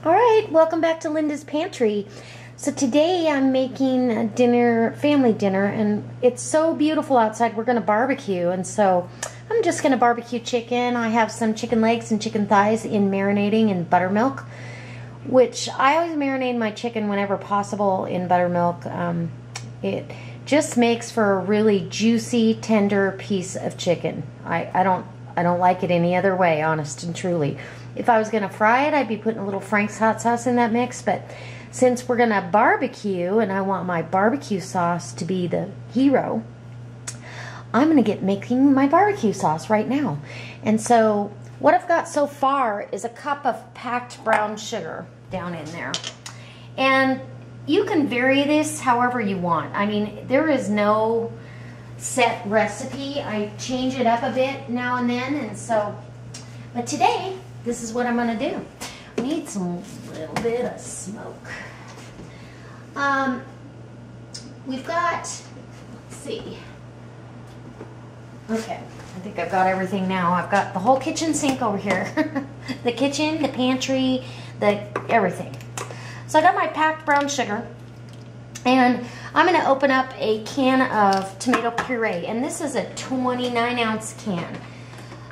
All right, welcome back to Linda's Pantry. So today I'm making a dinner, family dinner, and it's so beautiful outside. We're going to barbecue, and so I'm just going to barbecue chicken. I have some chicken legs and chicken thighs in marinating in buttermilk, which I always marinate my chicken whenever possible in buttermilk. It just makes for a really juicy, tender piece of chicken. I don't like it any other way, honest and truly. If I was going to fry it, I'd be putting a little Frank's hot sauce in that mix, but since we're going to barbecue and I want my barbecue sauce to be the hero, I'm going to get making my barbecue sauce right now. And so what I've got so far is a cup of packed brown sugar down in there. And you can vary this however you want. I mean, there is no set recipe. I change it up a bit now and then, and so, but today, this is what I'm going to do. I need some little bit of smoke. We've got, let's see. Okay, I think I've got everything now. I've got the whole kitchen sink over here. The kitchen, the pantry, everything. So I got my packed brown sugar, and I'm going to open up a can of tomato puree, and this is a 29-ounce can.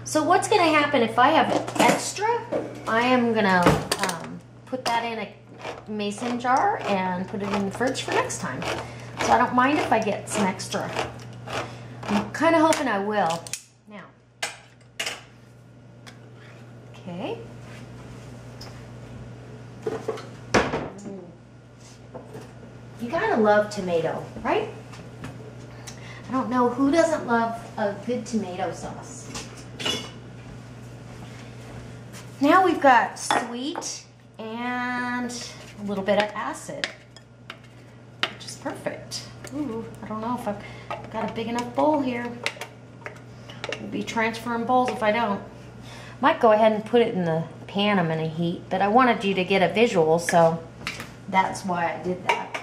So what's going to happen if I have extra, I am going to put that in a mason jar and put it in the fridge for next time. So I don't mind if I get some extra. I'm kind of hoping I will. Now, okay. You gotta love tomato, right? I don't know who doesn't love a good tomato sauce. Now we've got sweet and a little bit of acid, which is perfect. Ooh, I don't know if I've got a big enough bowl here. We'll be transferring bowls if I don't. Might go ahead and put it in the pan I'm gonna heat, but I wanted you to get a visual, so that's why I did that.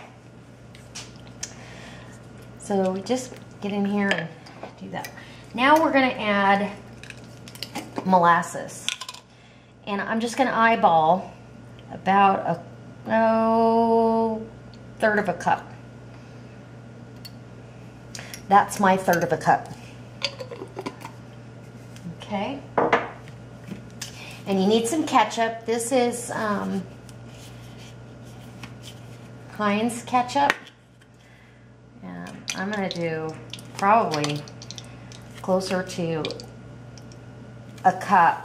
So we just get in here and do that. Now we're gonna add molasses. And I'm just going to eyeball about a third of a cup. That's my third of a cup. Okay. And you need some ketchup. This is Heinz ketchup. And I'm going to do probably closer to a cup.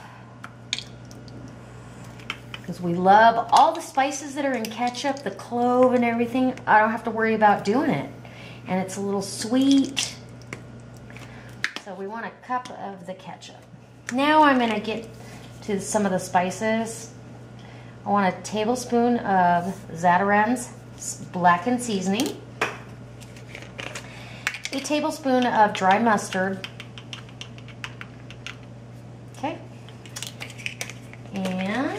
Because we love all the spices that are in ketchup, the clove and everything. I don't have to worry about doing it. And it's a little sweet. So we want a cup of the ketchup. Now I'm going to get to some of the spices. I want a tablespoon of Zatarain's blackened seasoning. A tablespoon of dry mustard. Okay. And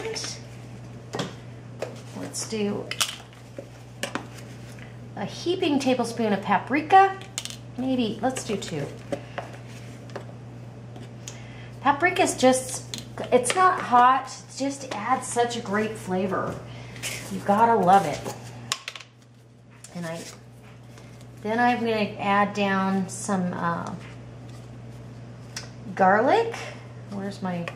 let's do a heaping tablespoon of paprika. Maybe, let's do 2. Paprika's just, it's not hot, it just adds such a great flavor. You gotta love it. And then I'm gonna add down some garlic. Where's my...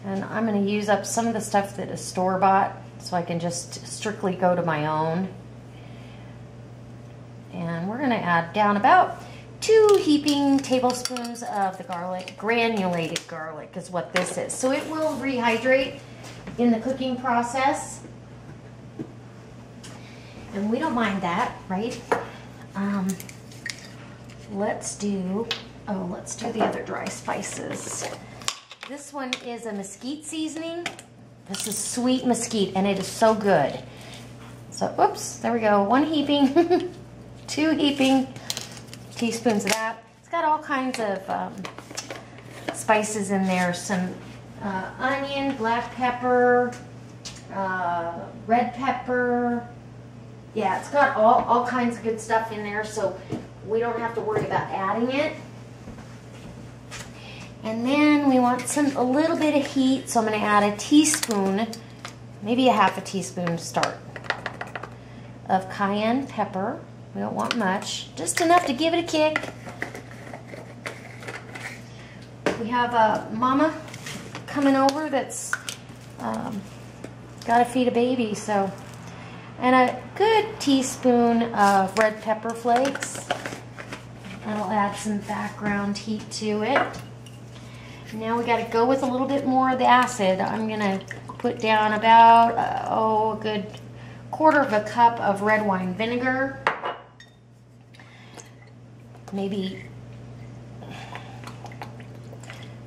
And I'm going to use up some of the stuff that is store-bought so I can just strictly go to my own. And we're going to add down about 2 heaping tablespoons of the garlic. Granulated garlic is what this is. So it will rehydrate in the cooking process. And we don't mind that, right? Let's do the other dry spices. This one is a Mesquite Seasoning. This is sweet mesquite, and it is so good. So, oops, there we go. 1 heaping, 2 heaping teaspoons of that. It's got all kinds of spices in there. Some onion, black pepper, red pepper. Yeah, it's got all kinds of good stuff in there, so we don't have to worry about adding it. And then we want a little bit of heat, so I'm going to add a teaspoon, maybe a half a teaspoon to start, of cayenne pepper. We don't want much, just enough to give it a kick. We have a mama coming over that's got to feed a baby, so, and a good teaspoon of red pepper flakes. That'll add some background heat to it. Now we got to go with a little bit more of the acid. I'm going to put down about, a good quarter of a cup of red wine vinegar. Maybe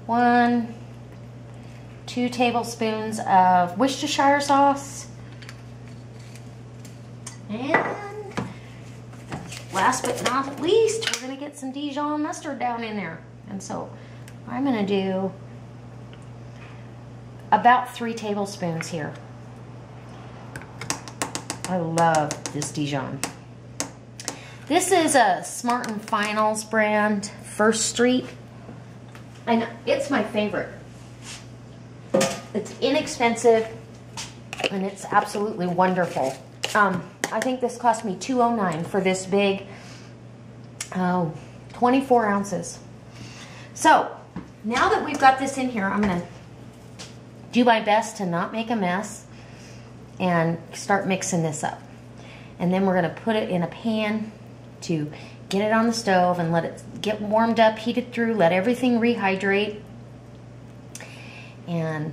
1-2 tablespoons of Worcestershire sauce. And last but not least, we're going to get some Dijon Mustard down in there. And so I'm going to do about 3 tablespoons here. I love this Dijon. This is a Smart & Finals brand, First Street, and it's my favorite. It's inexpensive and it's absolutely wonderful. I think this cost me $2.09 for this big 24 ounces. So now that we've got this in here, I'm going to do my best to not make a mess and start mixing this up. And then we're going to put it in a pan to get it on the stove and let it get warmed up, heated through, let everything rehydrate, and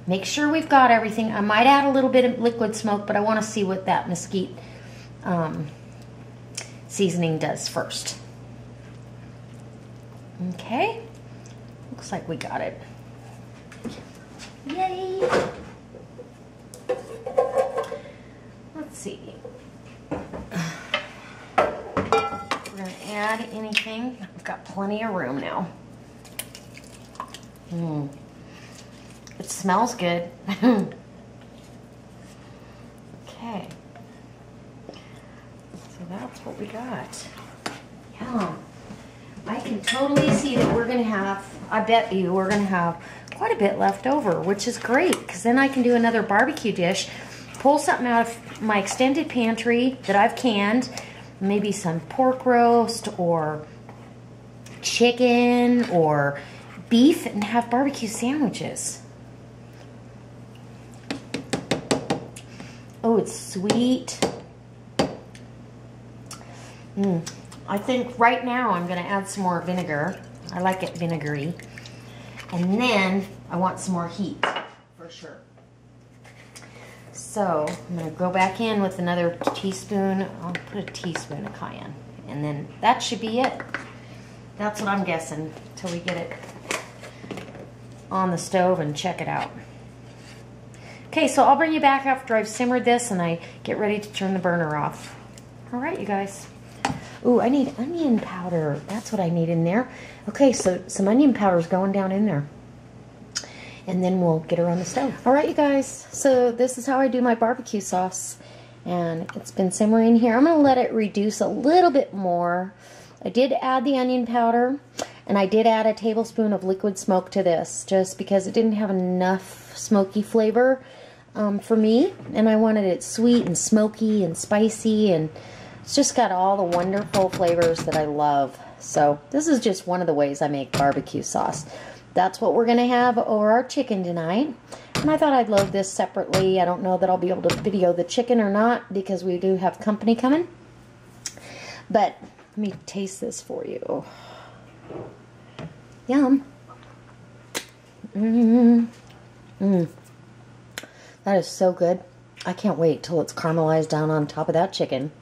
make sure we've got everything. I might add a little bit of liquid smoke, but I want to see what that Mesquite seasoning does first. Okay, looks like we got it. Yay! Let's see. We're going to add anything. I've got plenty of room now. It smells good. Okay. So that's what we got. Yum. I can totally see that we're going to have, I bet you we're going to have quite a bit left over, which is great, because then I can do another barbecue dish, pull something out of my extended pantry that I've canned, maybe some pork roast or chicken or beef, and have barbecue sandwiches. Oh, it's sweet. I think right now I'm going to add some more vinegar. I like it vinegary. And then I want some more heat, for sure. So I'm going to go back in with another teaspoon. I'll put a teaspoon of cayenne. And then that should be it. That's what I'm guessing until we get it on the stove and check it out. Okay, so I'll bring you back after I've simmered this and I get ready to turn the burner off. All right, you guys. Ooh, I need onion powder. That's what I need in there. Okay, so some onion powder is going down in there. And then we'll get her on the stove. All right, you guys. So this is how I do my barbecue sauce. And it's been simmering here. I'm going to let it reduce a little bit more. I did add the onion powder. And I did add a tablespoon of liquid smoke to this, just because it didn't have enough smoky flavor for me. And I wanted it sweet and smoky and spicy, and it's just got all the wonderful flavors that I love. So this is just one of the ways I make barbecue sauce. That's what we're going to have over our chicken tonight. And I thought I'd load this separately. I don't know that I'll be able to video the chicken or not, because we do have company coming. But let me taste this for you. Yum. That is so good. I can't wait till it's caramelized down on top of that chicken.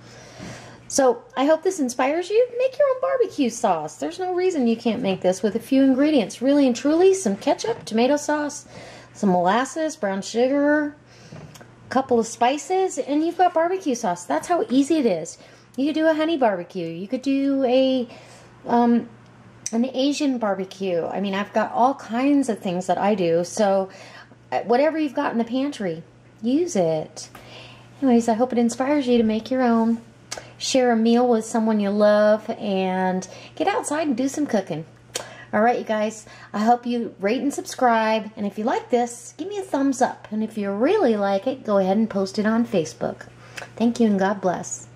So I hope this inspires you. Make your own barbecue sauce. There's no reason you can't make this with a few ingredients. Really and truly, some ketchup, tomato sauce, some molasses, brown sugar, a couple of spices, and you've got barbecue sauce. That's how easy it is. You could do a honey barbecue. You could do an Asian barbecue. I mean, I've got all kinds of things that I do. So whatever you've got in the pantry, use it. Anyways, I hope it inspires you to make your own. Share a meal with someone you love, and get outside and do some cooking. All right, you guys, I hope you rate and subscribe. And if you like this, give me a thumbs up. And if you really like it, go ahead and post it on Facebook. Thank you and God bless.